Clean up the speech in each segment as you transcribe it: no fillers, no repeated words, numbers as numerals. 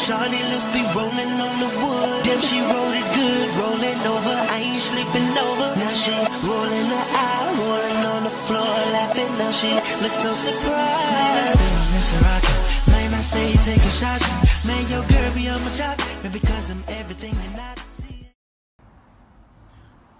Shawty lips be rolling on the wood. Damn, she rolled it good, rolling over. I ain't sleeping over. Now she rolling her eye, rolling on the floor, laughing. Now she looks so surprised. Mr. Rocker, might not stay taking shots. Man, your girl be on my job, and because I'm everything you're not.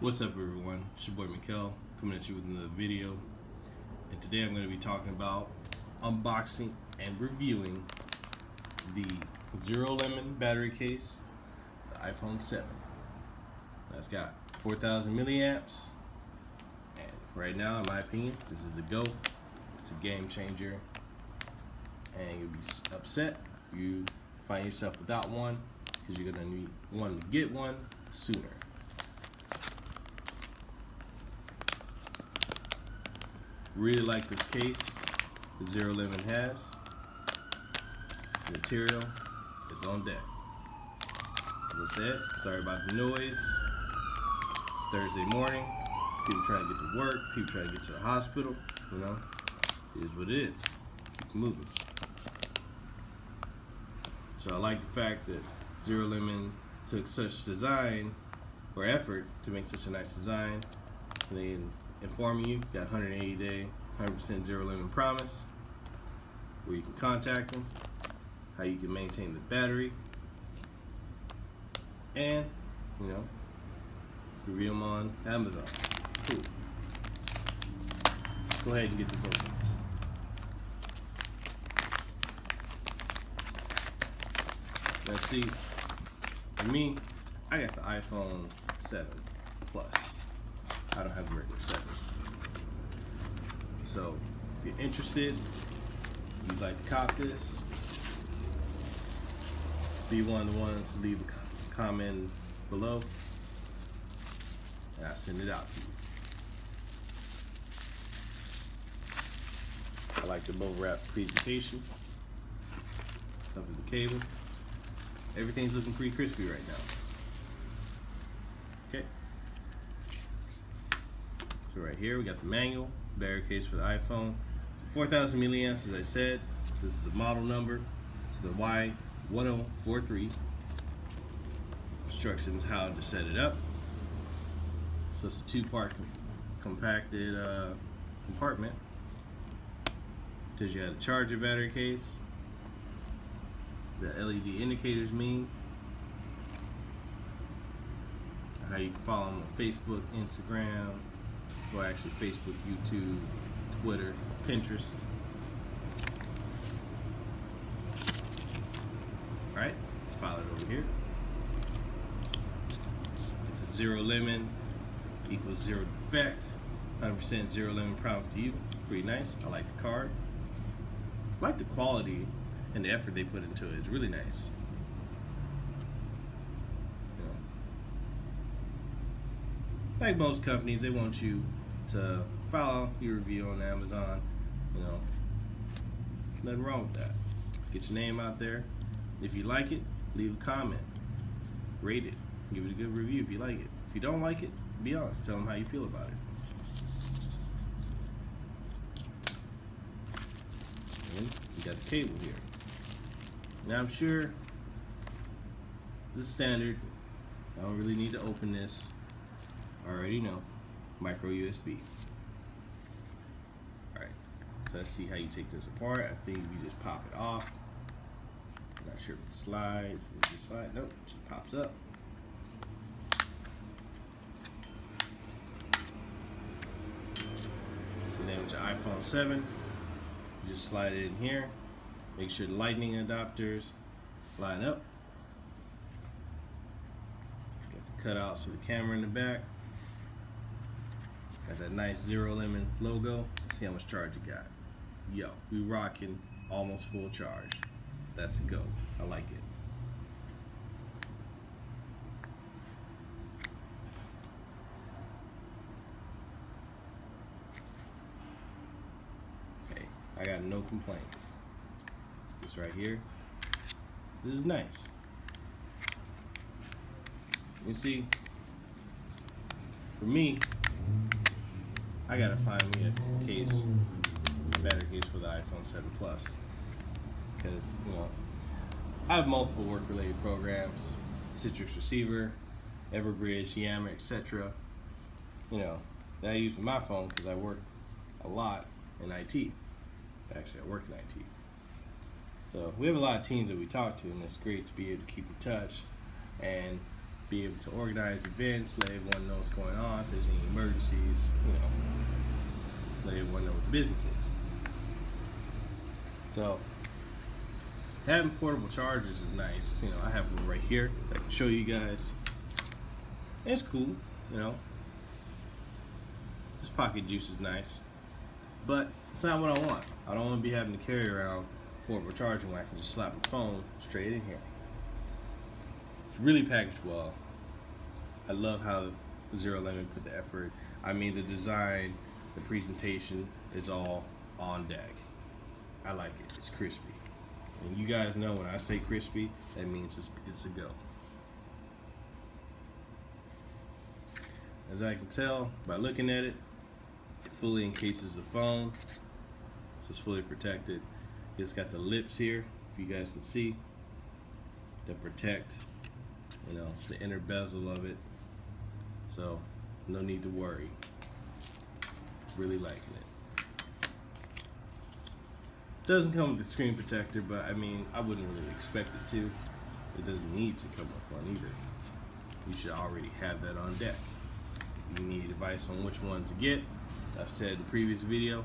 What's up, everyone? It's your boy Mekel coming at you with another video, and today I'm going to be talking about unboxing and reviewing the ZeroLemon battery case, the iPhone 7. That's got 4,000 milliamps, and right now, in my opinion, this is a go. It's a game changer, and you'll be upset if you find yourself without one, because you're going to need one to get one sooner. Really like this case that ZeroLemon has. The material is on deck. As I said, sorry about the noise. It's Thursday morning. People trying to get to work. People trying to get to the hospital. You know, it is what it is. Keep it moving. So I like the fact that ZeroLemon took such design or effort to make such a nice design. They informing you got 180-day 100% ZeroLemon promise, where you can contact them, how you can maintain the battery, and you know, review them on Amazon. Cool. Let's go ahead and get this open. Let's see. For me, I got the iPhone 7 Plus. I don't have the regular 7. So, if you're interested, you'd like to cop this, be one of the ones to leave a comment below, and I'll send it out to you. I like the bubble wrap presentation. Stuff with the cable. Everything's looking pretty crispy right now. Okay. So right here we got the manual, battery case for the iPhone. 4,000 milliamps, as I said. This is the model number. This is the Y1043. Instructions how to set it up. So it's a two-part compacted compartment. Tells you how to charge your battery case. The LED indicators mean. How you can follow them on Facebook, Instagram, or actually Facebook, YouTube, Twitter, Pinterest. Alright, let's file it over here. It's a ZeroLemon equals zero defect. 100% ZeroLemon promise to you. Pretty nice. I like the card. I like the quality and the effort they put into it. It's really nice. You know, like most companies, they want you to follow your review on Amazon. You know, nothing wrong with that. Get your name out there. If you like it, leave a comment, rate it, give it a good review if you like it. If you don't like it, be honest, tell them how you feel about it. And you got the cable here. Now I'm sure this is standard. I don't really need to open this. I already know. Micro USB. Alright, so let's see how you take this apart. I think you just pop it off. I'm not sure if it slides. Does it slide? Nope, it just pops up. So then with your iPhone 7, you just slide it in here. Make sure the lightning adapters line up. Got the cutouts for the camera in the back. Got that nice ZeroLemon logo. See how much charge you got. Yo, we rocking almost full charge. That's a go. I like it. Okay, I got no complaints. This right here, this is nice. You see, for me, I gotta find me a case, a battery case for the iPhone 7 Plus, because you know I have multiple work-related programs: Citrix Receiver, Everbridge, Yammer, etc. You know, that I use for my phone because I work a lot in IT. Actually, I work in IT. So we have a lot of teams that we talk to, and it's great to be able to keep in touch and be able to organize events, let everyone know what's going on, if there's any emergencies, you know, let everyone know what the business is. So having portable chargers is nice. You know, I have one right here I can show you guys. It's cool, you know. This pocket juice is nice, but it's not what I want. I don't want to be having to carry around portable charging when I can just slap my phone straight in here. It's really packaged well. I love how ZeroLemon put the effort. I mean, the design, the presentation is all on deck. I like it. It's crispy. And you guys know when I say crispy, that means it's a go. As I can tell by looking at it, it fully encases the phone, so it's fully protected. It's got the lips here, if you guys can see, that protect, you know, the inner bezel of it. So no need to worry. Really liking it. Doesn't come with a screen protector, but I mean, I wouldn't really expect it to. It doesn't need to come with one either. You should already have that on deck. If you need advice on which one to get, as I've said in the previous video,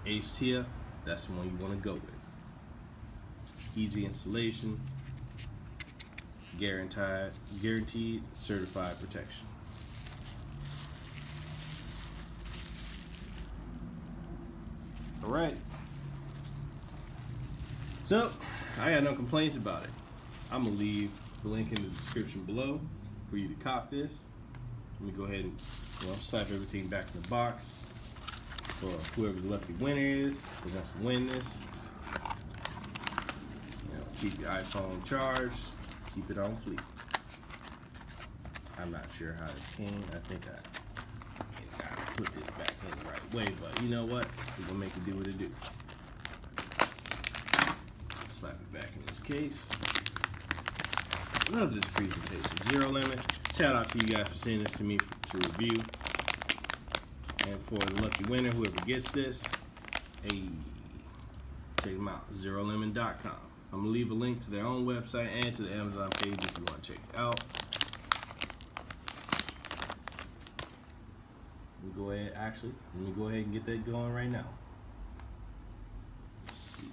Ace Tia, that's the one you want to go with. Easy installation, guaranteed certified protection. All right. So, I got no complaints about it. I'm gonna leave the link in the description below for you to cop this. Let me go ahead and slap everything back in the box for whoever the lucky winner is who wants to win this. You know, keep your iPhone charged, keep it on fleek. I'm not sure how this came. I think I gotta put this back in the right way, but you know what? We're gonna make it do what it do. Slap it back in this case. Love this presentation. ZeroLemon. Shout out to you guys for sending this to me to review. And for the lucky winner, whoever gets this, hey, check them out. ZeroLemon.com. I'm gonna leave a link to their own website and to the Amazon page if you want to check it out. Let me go ahead and get that going right now. Let's see.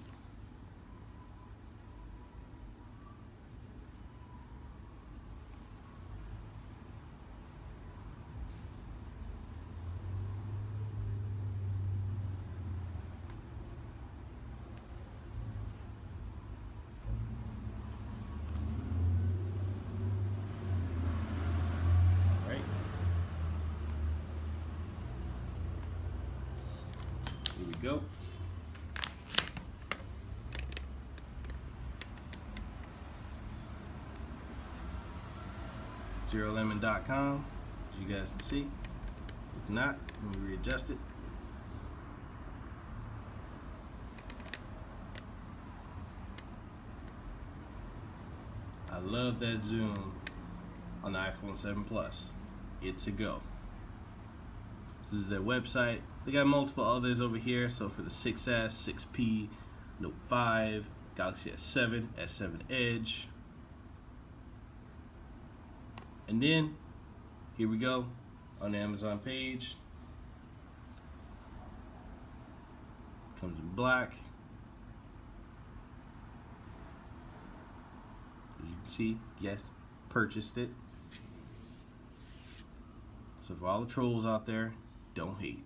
Here we go. ZeroLemon.com, as you guys can see. If not, let me readjust it. I love that zoom on the iPhone 7 Plus. It's a go. This is their website. They got multiple others over here. So for the 6S, 6P, Note 5, Galaxy S7, S7 Edge. And then, here we go on the Amazon page. Comes in black. As you can see, yes, purchased it. So for all the trolls out there, don't hate.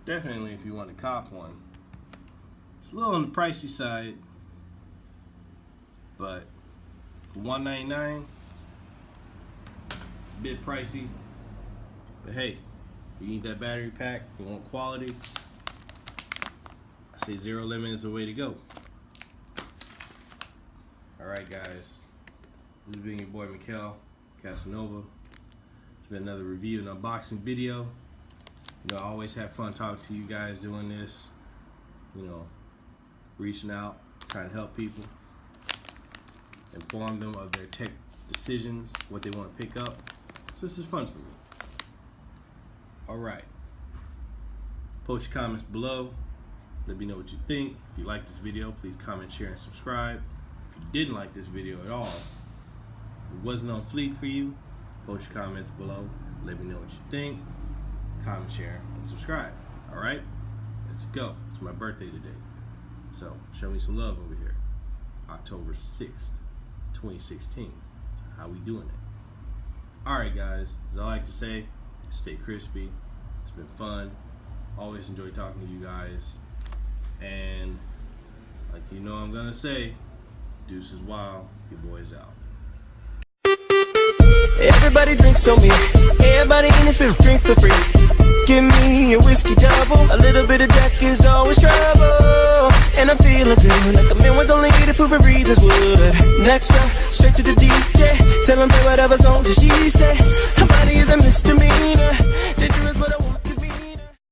Definitely, if you want to cop one, it's a little on the pricey side, but for $199, it's a bit pricey. But hey, you need that battery pack, you want quality, say ZeroLemon is the way to go. Alright guys, this has been your boy Mekel Kasanova. It's been another review and unboxing video. You know, I always have fun talking to you guys doing this. You know, reaching out, trying to help people, inform them of their tech decisions, what they want to pick up. So this is fun for me. Alright. Post your comments below. Let me know what you think. If you like this video, please comment, share, and subscribe. If you didn't like this video at all, it wasn't on fleek for you, post your comments below. Let me know what you think. Comment, share, and subscribe. Alright? Let's go. It's my birthday today. So show me some love over here. October 6th, 2016. So how we doing it? Alright guys, as I like to say, stay crispy. It's been fun. Always enjoy talking to you guys. And like you know I'm gonna say, deuces wild, your boy's out. Everybody drinks on me. Everybody in this bitch drink for free. Give me a whiskey double. A little bit of Jack is always trouble. And I'm feeling good, like a man with only to prove and read this wood. Next up, straight to the DJ. Tell him play whatever songs that she say. Her body is a misdemeanor.